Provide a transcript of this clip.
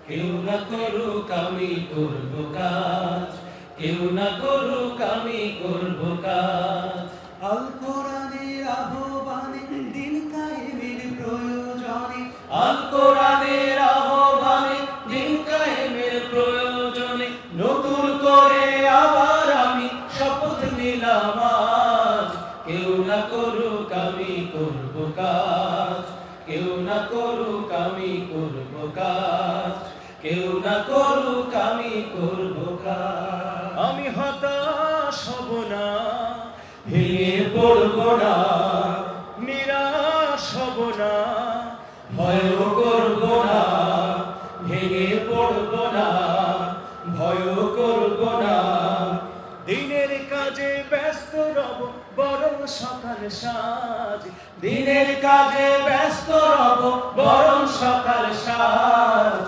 কেউ না করুক আমি করব কাজ, কেউ না করুক আমি করব কাজ। আল কোরআনের আহ্বানে দিন কায়েমের প্রয়োজনে, আল কোরআনের আহ্বানে দিন কায়েমের প্রয়োজনে নতুন করে আবার আমি শপথ নিলাম আজ। কেউ না করুক আমি করব কাজ, কেউ না করুক আমি করব কাজ, কেউ না করুক আমি করব কাজ। আমি হতাশ হব না, ভেঙে পড়ব না, নিরাশ হব না, ভয়ও করব না, ভেঙে পড়ব না, ভয়ও করব না। দিনের কাজে ব্যস্ত রব বরং সকাল সাজ, দিনের কাজে ব্যস্ত রব বরং সকাল সাজ।